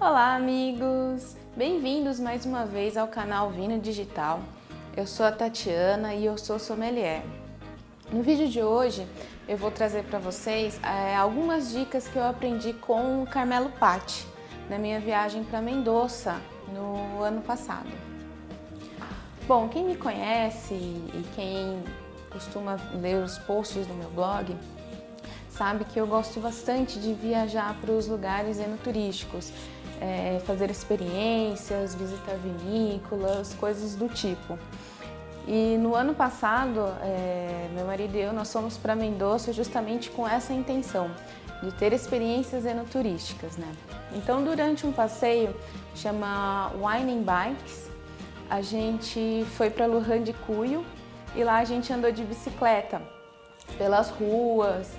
Olá, amigos! Bem-vindos mais uma vez ao canal Vino Digital. Eu sou a Tatiana e eu sou sommelier. No vídeo de hoje eu vou trazer para vocês algumas dicas que eu aprendi com o Carmelo Patti na minha viagem para Mendoza no ano passado. Bom, quem me conhece e quem costuma ler os posts do meu blog sabe que eu gosto bastante de viajar para os lugares enoturísticos, fazer experiências, visitar vinícolas, coisas do tipo. E no ano passado, meu marido e eu, nós fomos para Mendoza justamente com essa intenção, de ter experiências enoturísticas, né? Então, durante um passeio, chama Wine and Bikes, a gente foi para Luján de Cuyo e lá a gente andou de bicicleta pelas ruas,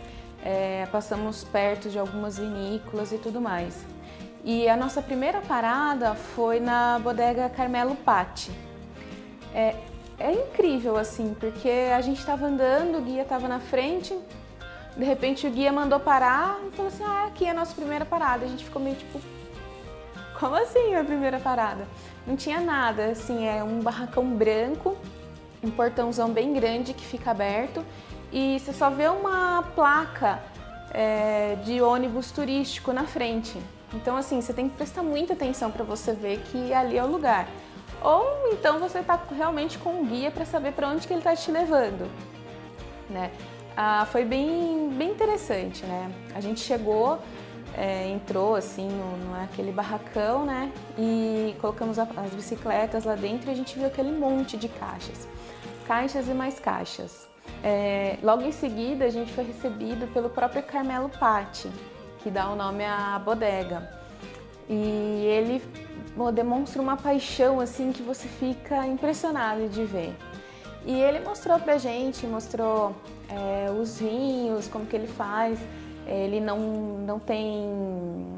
passamos perto de algumas vinícolas e tudo mais. E a nossa primeira parada foi na bodega Carmelo Patti. É incrível assim, porque a gente estava andando, o guia estava na frente, de repente o guia mandou parar e falou assim, aqui é a nossa primeira parada. A gente ficou meio tipo, como assim a primeira parada? Não tinha nada, assim, é um barracão branco, um portãozão bem grande que fica aberto e você só vê uma placa de ônibus turístico na frente. Então, assim, você tem que prestar muita atenção para você ver que ali é o lugar. Ou então você está realmente com um guia para saber para onde que ele está te levando, né? Foi bem interessante, né? A gente chegou, entrou assim naquele barracão, né? E colocamos as bicicletas lá dentro e a gente viu aquele monte de caixas. Caixas e mais caixas. Logo em seguida a gente foi recebido pelo próprio Carmelo Patti, que dá o nome à bodega. E ele demonstra uma paixão assim que você fica impressionado de ver. E ele mostrou pra gente, os vinhos, como que ele faz. Ele não tem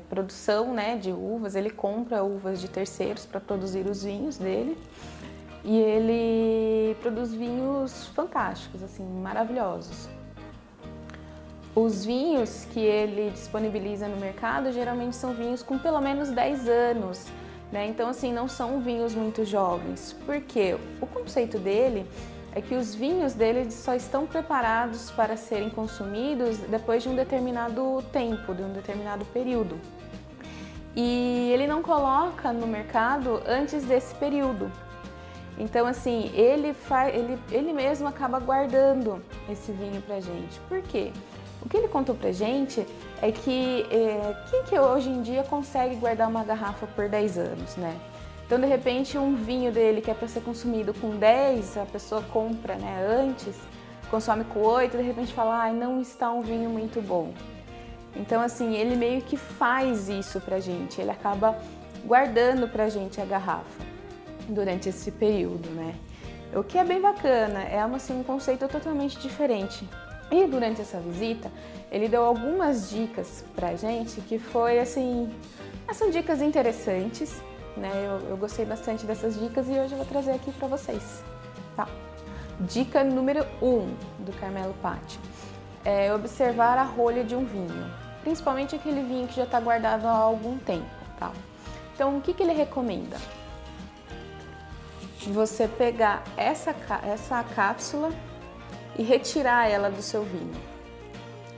produção, né, de uvas, ele compra uvas de terceiros para produzir os vinhos dele. E ele produz vinhos fantásticos, assim, maravilhosos. Os vinhos que ele disponibiliza no mercado geralmente são vinhos com pelo menos 10 anos, né? Então, assim, não são vinhos muito jovens. Por quê? O conceito dele é que os vinhos dele só estão preparados para serem consumidos depois de um determinado tempo, de um determinado período. E ele não coloca no mercado antes desse período. Então, assim, ele mesmo acaba guardando esse vinho pra gente. Por quê? O que ele contou pra gente é que quem que hoje em dia consegue guardar uma garrafa por 10 anos, né? Então, de repente, um vinho dele que é para ser consumido com 10, a pessoa compra, né, antes, consome com 8, de repente fala, não está um vinho muito bom. Então, assim, ele meio que faz isso pra gente, ele acaba guardando pra gente a garrafa durante esse período, né? O que é bem bacana, um conceito totalmente diferente. E durante essa visita, ele deu algumas dicas pra gente que foi assim, são dicas interessantes, né? Eu gostei bastante dessas dicas e hoje eu vou trazer aqui pra vocês, tá? Dica número 1 do Carmelo Patti é observar a rolha de um vinho, principalmente aquele vinho que já está guardado há algum tempo, tá? Então, o que ele recomenda? Você pegar essa cápsula e retirar ela do seu vinho,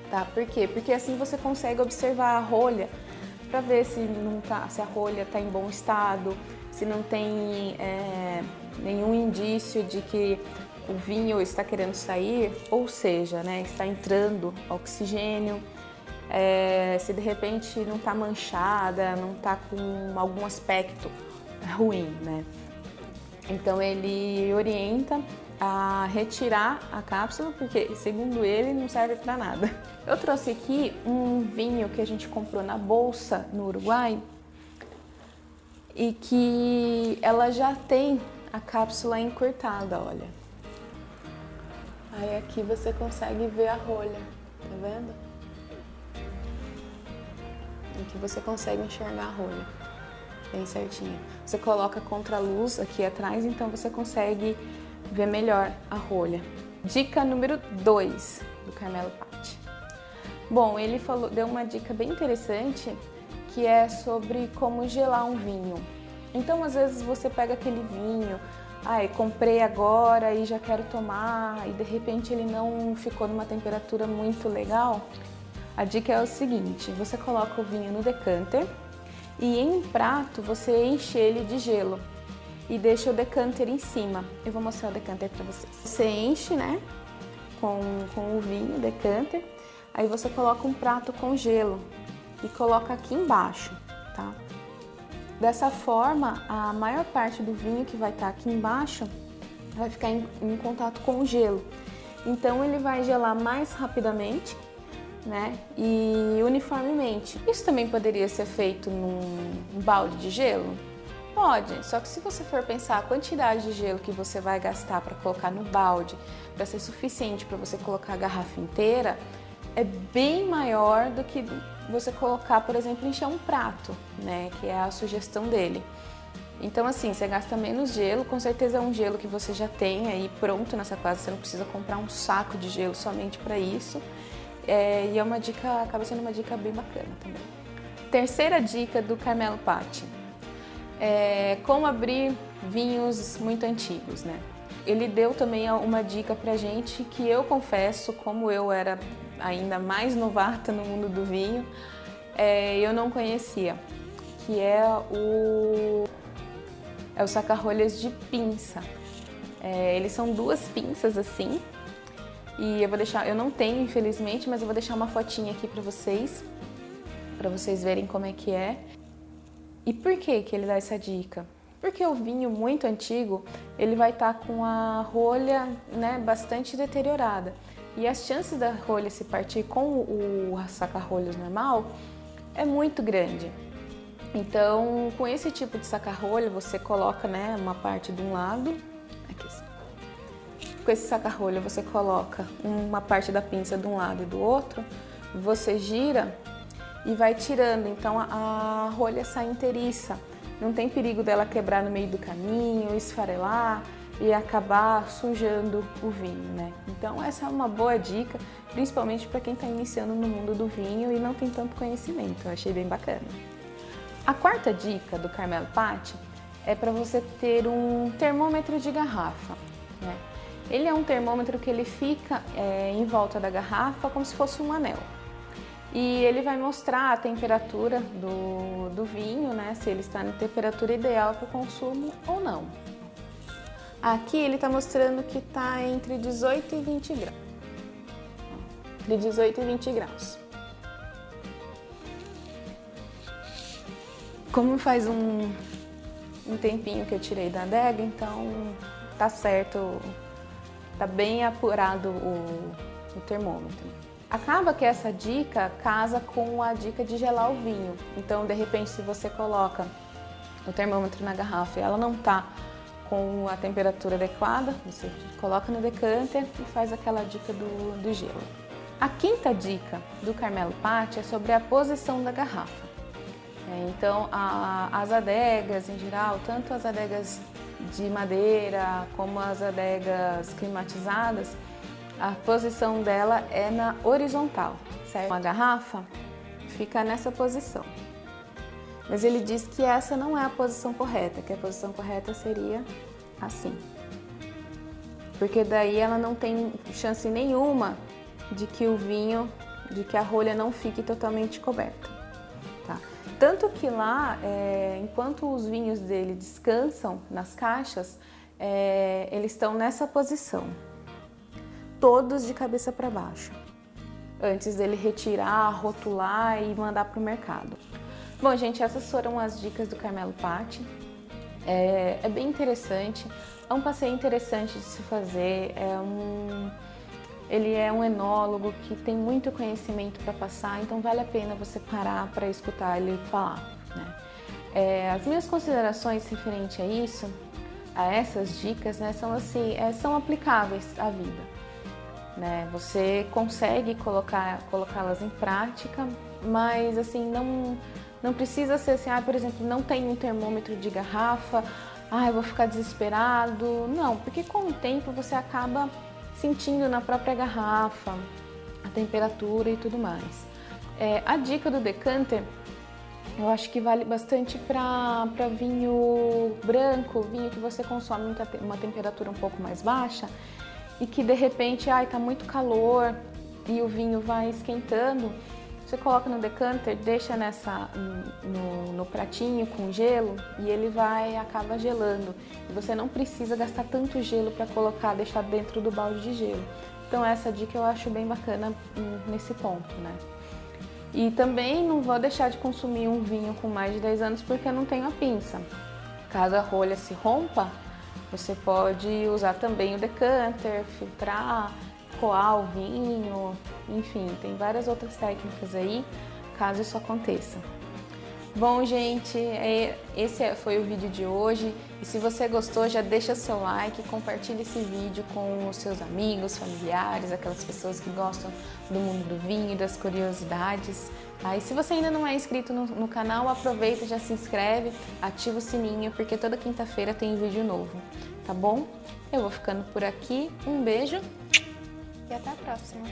tá? Por quê? Porque assim você consegue observar a rolha para ver se a rolha está em bom estado, se não tem nenhum indício de que o vinho está querendo sair, ou seja, né, está entrando oxigênio, se de repente não está manchada, não está com algum aspecto ruim, né? Então ele orienta a retirar a cápsula, porque segundo ele não serve para nada. Eu trouxe aqui um vinho que a gente comprou na Bolsa, no Uruguai, e que ela já tem a cápsula encurtada, olha. Aí aqui você consegue ver a rolha, tá vendo? Aqui você consegue enxergar a rolha bem certinho. Você coloca contra a luz aqui atrás, então você consegue ver melhor a rolha. Dica número 2 do Carmelo Patti. Bom, ele deu uma dica bem interessante, que é sobre como gelar um vinho. Então, às vezes você pega aquele vinho, comprei agora e já quero tomar, e de repente ele não ficou numa temperatura muito legal. A dica é o seguinte: você coloca o vinho no decanter e em um prato você enche ele de gelo e deixa o decanter em cima. Eu vou mostrar o decanter para vocês. Você enche, né, com o vinho, o decanter, aí você coloca um prato com gelo e coloca aqui embaixo, tá? Dessa forma, a maior parte do vinho que vai estar aqui embaixo vai ficar em contato com o gelo. Então ele vai gelar mais rapidamente, né, e uniformemente. Isso também poderia ser feito num balde de gelo? Pode, só que se você for pensar a quantidade de gelo que você vai gastar para colocar no balde, para ser suficiente para você colocar a garrafa inteira, é bem maior do que você colocar, por exemplo, encher um prato, né, que é a sugestão dele. Então, assim, você gasta menos gelo, com certeza é um gelo que você já tem aí pronto nessa casa, você não precisa comprar um saco de gelo somente para isso. E é uma dica, acaba sendo uma dica bem bacana também. Terceira dica do Carmelo Patti. Como abrir vinhos muito antigos, né? Ele deu também uma dica pra gente que eu confesso, como eu era ainda mais novata no mundo do vinho, eu não conhecia, que é o saca-rolhas de pinça. Eles são duas pinças assim, e eu vou deixar, eu não tenho infelizmente, mas eu vou deixar uma fotinha aqui pra vocês verem como é que é. E por que ele dá essa dica? Porque o vinho muito antigo, ele vai estar com a rolha, né, bastante deteriorada. E as chances da rolha se partir com o saca-rolhas normal é muito grande. Então, com esse tipo de saca-rolha, você coloca, né, uma parte de um lado, aqui assim. Com esse saca-rolha, você coloca uma parte da pinça de um lado e do outro, você gira e vai tirando, então a rolha sai inteiriça. Não tem perigo dela quebrar no meio do caminho, esfarelar e acabar sujando o vinho, né? Então essa é uma boa dica, principalmente para quem está iniciando no mundo do vinho e não tem tanto conhecimento. Eu achei bem bacana. A quarta dica do Carmelo Patti é para você ter um termômetro de garrafa, né? Ele é um termômetro que ele fica em volta da garrafa como se fosse um anel. E ele vai mostrar a temperatura do vinho, né? Se ele está na temperatura ideal para o consumo ou não. Aqui ele está mostrando que está entre 18 e 20 graus. Entre 18 e 20 graus. Como faz um tempinho que eu tirei da adega, então tá certo, tá bem apurado o termômetro. Acaba que essa dica casa com a dica de gelar o vinho. Então, de repente, se você coloca o termômetro na garrafa e ela não está com a temperatura adequada, você coloca no decanter e faz aquela dica do gelo. A quinta dica do Carmelo Patti é sobre a posição da garrafa. Então, as adegas em geral, tanto as adegas de madeira como as adegas climatizadas, a posição dela é na horizontal, certo? A garrafa fica nessa posição. Mas ele diz que essa não é a posição correta, que a posição correta seria assim. Porque daí ela não tem chance nenhuma de que a rolha não fique totalmente coberta, tá? Tanto que lá, enquanto os vinhos dele descansam nas caixas, eles estão nessa posição. Todos de cabeça para baixo, antes dele retirar, rotular e mandar para o mercado. Bom, gente, essas foram as dicas do Carmelo Patti. É bem interessante, é um passeio interessante de se fazer, ele é um enólogo que tem muito conhecimento para passar, então vale a pena você parar para escutar ele falar, né? As minhas considerações referente a isso, a essas dicas, né, são assim, são aplicáveis à vida. Né? Você consegue colocá-las em prática, mas assim, não precisa ser assim, por exemplo, não tem um termômetro de garrafa, eu vou ficar desesperado. Não, porque com o tempo você acaba sentindo na própria garrafa a temperatura e tudo mais. A dica do decanter Eu acho que vale bastante para vinho branco, vinho que você consome em uma temperatura um pouco mais baixa e que de repente, tá muito calor e o vinho vai esquentando. Você coloca no decanter, deixa no pratinho com gelo e ele acaba gelando. E você não precisa gastar tanto gelo para deixar dentro do balde de gelo. Então essa dica eu acho bem bacana nesse ponto, né? E também não vou deixar de consumir um vinho com mais de 10 anos porque eu não tenho a pinça. Caso a rolha se rompa, você pode usar também o decanter, filtrar, coar o vinho, enfim, tem várias outras técnicas aí, caso isso aconteça. Bom, gente, esse foi o vídeo de hoje. E se você gostou, já deixa seu like, compartilha esse vídeo com os seus amigos, familiares, aquelas pessoas que gostam do mundo do vinho e das curiosidades. E se você ainda não é inscrito no canal, aproveita, já se inscreve, ativa o sininho, porque toda quinta-feira tem vídeo novo, tá bom? Eu vou ficando por aqui, um beijo e até a próxima!